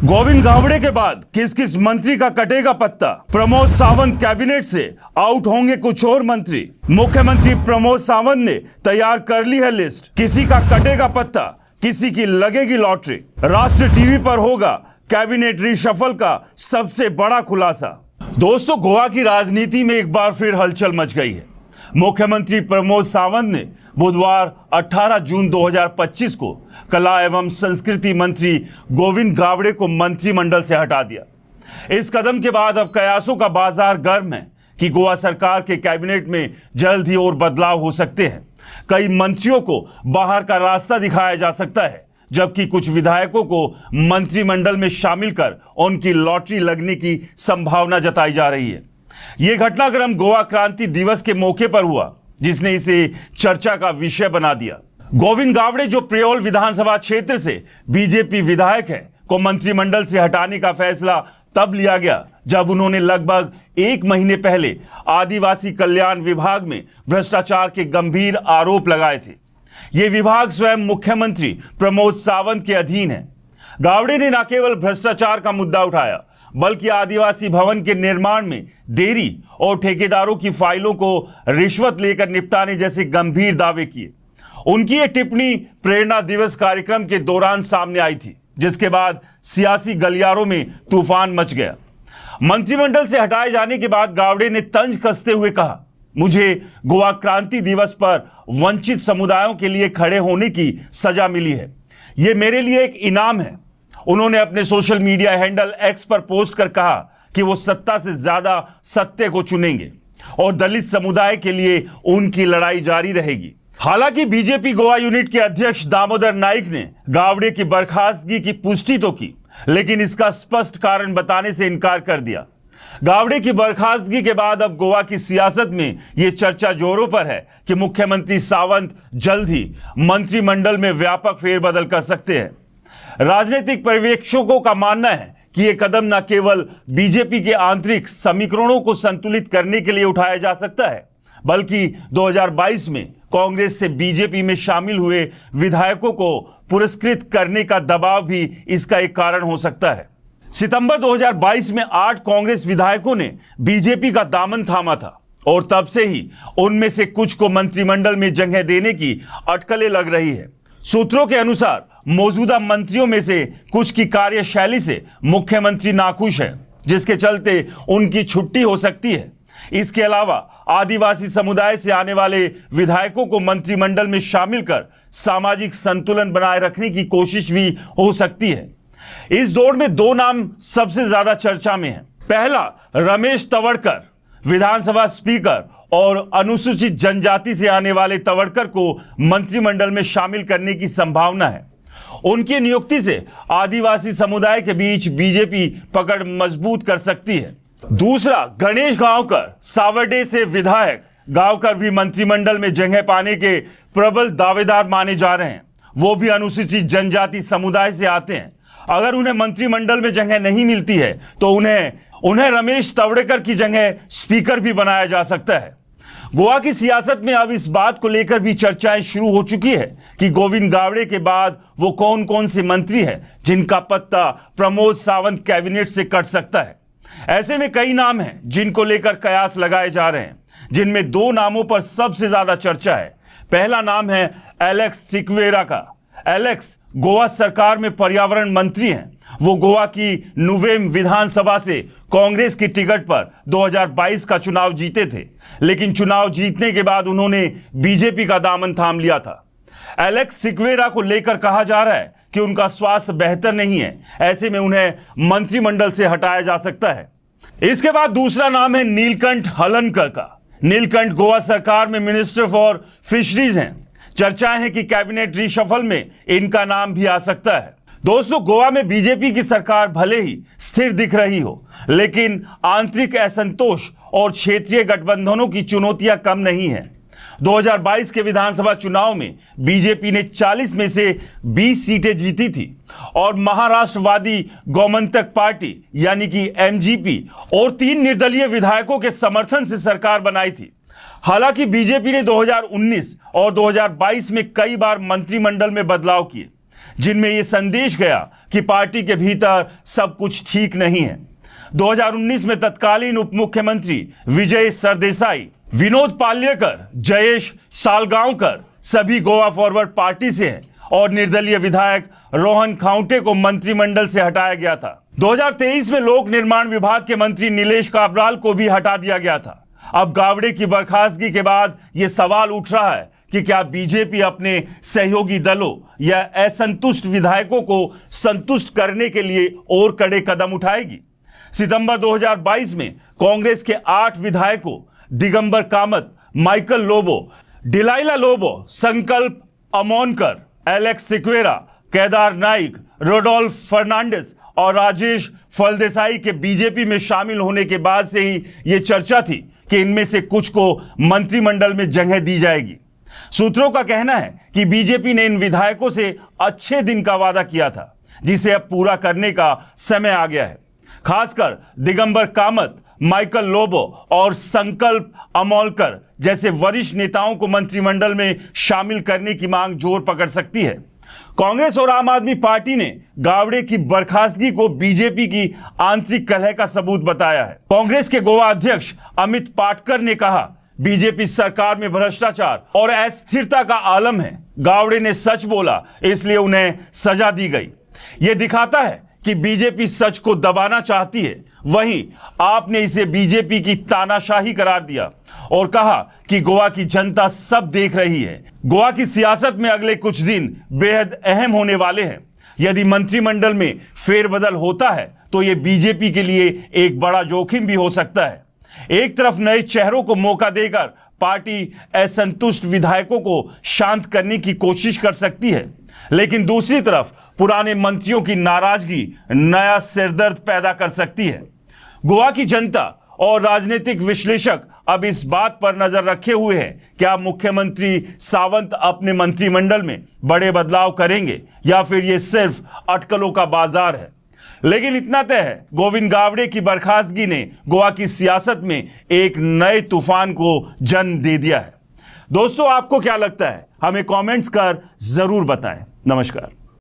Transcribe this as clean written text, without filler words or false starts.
गोविंद गावड़े के बाद किस किस मंत्री का कटेगा पत्ता? प्रमोद सावंत कैबिनेट से आउट होंगे कुछ और मंत्री। मुख्यमंत्री प्रमोद सावंत ने तैयार कर ली है लिस्ट। किसी का कटेगा पत्ता, किसी की लगेगी लॉटरी। राष्ट्र टीवी पर होगा कैबिनेट रिशफल का सबसे बड़ा खुलासा। दोस्तों, गोवा की राजनीति में एक बार फिर हलचल मच गई है। मुख्यमंत्री प्रमोद सावंत ने बुधवार 18 जून 2025 को कला एवं संस्कृति मंत्री गोविंद गावड़े को मंत्रिमंडल से हटा दिया। इस कदम के बाद अब कयासों का बाजार गर्म है कि गोवा सरकार के कैबिनेट में जल्द ही और बदलाव हो सकते हैं। कई मंत्रियों को बाहर का रास्ता दिखाया जा सकता है, जबकि कुछ विधायकों को मंत्रिमंडल में शामिल कर उनकी लॉटरी लगने की संभावना जताई जा रही है। यह घटनाक्रम गोवा क्रांति दिवस के मौके पर हुआ, जिसने इसे चर्चा का विषय बना दिया। गोविंद गावड़े, जो प्रियोल विधानसभा क्षेत्र से बीजेपी विधायक है, को मंत्रिमंडल से हटाने का फैसला तब लिया गया जब उन्होंने लगभग एक महीने पहले आदिवासी कल्याण विभाग में भ्रष्टाचार के गंभीर आरोप लगाए थे। यह विभाग स्वयं मुख्यमंत्री प्रमोद सावंत के अधीन है। गावड़े ने न केवल भ्रष्टाचार का मुद्दा उठाया, बल्कि आदिवासी भवन के निर्माण में देरी और ठेकेदारों की फाइलों को रिश्वत लेकर निपटाने जैसे गंभीर दावे किए। उनकी यह टिप्पणी प्रेरणा दिवस कार्यक्रम के दौरान सामने आई थी, जिसके बाद सियासी गलियारों में तूफान मच गया। मंत्रिमंडल से हटाए जाने के बाद गावड़े ने तंज कसते हुए कहा, मुझे गोवा क्रांति दिवस पर वंचित समुदायों के लिए खड़े होने की सजा मिली है। यह मेरे लिए एक इनाम है। उन्होंने अपने सोशल मीडिया हैंडल एक्स पर पोस्ट कर कहा कि वो सत्ता से ज्यादा सत्य को चुनेंगे और दलित समुदाय के लिए उनकी लड़ाई जारी रहेगी। हालांकि बीजेपी गोवा यूनिट के अध्यक्ष दामोदर नाइक ने गावड़े की बर्खास्तगी की पुष्टि तो की, लेकिन इसका स्पष्ट कारण बताने से इनकार कर दिया। गावड़े की बर्खास्तगी के बाद अब गोवा की सियासत में यह चर्चा जोरों पर है कि मुख्यमंत्री सावंत जल्द ही मंत्रिमंडल में व्यापक फेरबदल कर सकते हैं। राजनीतिक पर्यवेक्षकों का मानना है कि यह कदम न केवल बीजेपी के आंतरिक समीकरणों को संतुलित करने के लिए उठाया जा सकता है, बल्कि 2022 में कांग्रेस से बीजेपी में शामिल हुए विधायकों को पुरस्कृत करने का दबाव भी इसका एक कारण हो सकता है। सितंबर 2022 में 8 कांग्रेस विधायकों ने बीजेपी का दामन थामा था और तब से ही उनमें से कुछ को मंत्रिमंडल में जगह देने की अटकलें लग रही है। सूत्रों के अनुसार मौजूदा मंत्रियों में से कुछ की कार्यशैली से मुख्यमंत्री नाखुश है, जिसके चलते उनकी छुट्टी हो सकती है। इसके अलावा आदिवासी समुदाय से आने वाले विधायकों को मंत्रिमंडल में शामिल कर सामाजिक संतुलन बनाए रखने की कोशिश भी हो सकती है। इस दौर में 2 नाम सबसे ज्यादा चर्चा में हैं। पहला, रमेश तवड़कर, विधानसभा स्पीकर और अनुसूचित जनजाति से आने वाले तवड़कर को मंत्रिमंडल में शामिल करने की संभावना है। उनकी नियुक्ति से आदिवासी समुदाय के बीच बीजेपी पकड़ मजबूत कर सकती है। दूसरा, गणेश गांवकर, सावर्डे से विधायक। गांवकर भी मंत्रिमंडल में जगह पाने के प्रबल दावेदार माने जा रहे हैं। वो भी अनुसूचित जनजाति समुदाय से आते हैं। अगर उन्हें मंत्रिमंडल में जगह नहीं मिलती है तो उन्हें रमेश तवड़कर की जगह स्पीकर भी बनाया जा सकता है। गोवा की सियासत में अब इस बात को लेकर भी चर्चाएं शुरू हो चुकी है कि गोविंद गावड़े के बाद वो कौन कौन से मंत्री हैं जिनका पत्ता प्रमोद सावंत कैबिनेट से कट सकता है। ऐसे में कई नाम हैं जिनको लेकर कयास लगाए जा रहे हैं, जिनमें 2 नामों पर सबसे ज्यादा चर्चा है। पहला नाम है एलेक्स सिक्वेरा का। एलेक्स गोवा सरकार में पर्यावरण मंत्री हैं। वो गोवा की नुवेम विधानसभा से कांग्रेस की टिकट पर 2022 का चुनाव जीते थे, लेकिन चुनाव जीतने के बाद उन्होंने बीजेपी का दामन थाम लिया था। एलेक्स सिक्वेरा को लेकर कहा जा रहा है कि उनका स्वास्थ्य बेहतर नहीं है। ऐसे में उन्हें मंत्रिमंडल से हटाया जा सकता है। इसके बाद दूसरा नाम है नीलकंठ हलनकर का। नीलकंठ गोवा सरकार में मिनिस्टर फॉर फिशरीज हैं। चर्चाएं हैं कि कैबिनेट रिशफल में इनका नाम भी आ सकता है। दोस्तों, गोवा में बीजेपी की सरकार भले ही स्थिर दिख रही हो, लेकिन आंतरिक असंतोष और क्षेत्रीय गठबंधनों की चुनौतियां कम नहीं है। 2022 के विधानसभा चुनाव में बीजेपी ने 40 में से 20 सीटें जीती थी और महाराष्ट्रवादी गोमंतक पार्टी यानी कि एमजीपी और 3 निर्दलीय विधायकों के समर्थन से सरकार बनाई थी। हालांकि बीजेपी ने 2019 और 2022 में कई बार मंत्रिमंडल में बदलाव किए, जिनमें यह संदेश गया कि पार्टी के भीतर सब कुछ ठीक नहीं है। 2019 में तत्कालीन उप मुख्यमंत्री विजय सरदेसाई, विनोद पालेकर, जयेश सालगांवकर सभी गोवा फॉरवर्ड पार्टी से हैं और निर्दलीय विधायक रोहन खाउटे को मंत्रिमंडल से हटाया गया था। 2023 में लोक निर्माण विभाग के मंत्री नीलेश काब्राल को भी हटा दिया गया था। अब गावड़े की बर्खास्तगी के बाद यह सवाल उठ रहा है कि क्या बीजेपी अपने सहयोगी दलों या असंतुष्ट विधायकों को संतुष्ट करने के लिए और कड़े कदम उठाएगी। सितंबर 2022 में कांग्रेस के 8 विधायकों दिगंबर कामत, माइकल लोबो, डिलाइला लोबो, संकल्प अमोनकर, एलेक्स सिक्वेरा, केदार नाइक, रोडोल्फ फर्नांडिस और राजेश फलदेसाई के बीजेपी में शामिल होने के बाद से ही यह चर्चा थी कि इनमें से कुछ को मंत्रिमंडल में जगह दी जाएगी। सूत्रों का कहना है कि बीजेपी ने इन विधायकों से अच्छे दिन का वादा किया था, जिसे अब पूरा करने का समय आ गया है। खासकर दिगंबर कामत, माइकल लोबो और संकल्प अमोलकर जैसे वरिष्ठ नेताओं को मंत्रिमंडल में शामिल करने की मांग जोर पकड़ सकती है। कांग्रेस और आम आदमी पार्टी ने गावड़े की बर्खास्तगी को बीजेपी की आंतरिक कलह का सबूत बताया है। कांग्रेस के गोवा अध्यक्ष अमित पाटकर ने कहा, बीजेपी सरकार में भ्रष्टाचार और अस्थिरता का आलम है। गावड़े ने सच बोला, इसलिए उन्हें सजा दी गई। यह दिखाता है कि बीजेपी सच को दबाना चाहती है। वहीं आपने इसे बीजेपी की तानाशाही करार दिया और कहा कि गोवा की जनता सब देख रही है। गोवा की सियासत में अगले कुछ दिन बेहद अहम होने वाले हैं। यदि मंत्रिमंडल में फेरबदल होता है तो यह बीजेपी के लिए एक बड़ा जोखिम भी हो सकता है। एक तरफ नए चेहरों को मौका देकर पार्टी असंतुष्ट विधायकों को शांत करने की कोशिश कर सकती है, लेकिन दूसरी तरफ पुराने मंत्रियों की नाराजगी नया सिरदर्द पैदा कर सकती है। गोवा की जनता और राजनीतिक विश्लेषक अब इस बात पर नजर रखे हुए हैं, क्या मुख्यमंत्री सावंत अपने मंत्रिमंडल में बड़े बदलाव करेंगे या फिर यह सिर्फ अटकलों का बाजार है। लेकिन इतना तय है, गोविंद गावड़े की बर्खास्तगी ने गोवा की सियासत में एक नए तूफान को जन्म दे दिया है। दोस्तों, आपको क्या लगता है? हमें कमेंट्स कर जरूर बताएं। नमस्कार।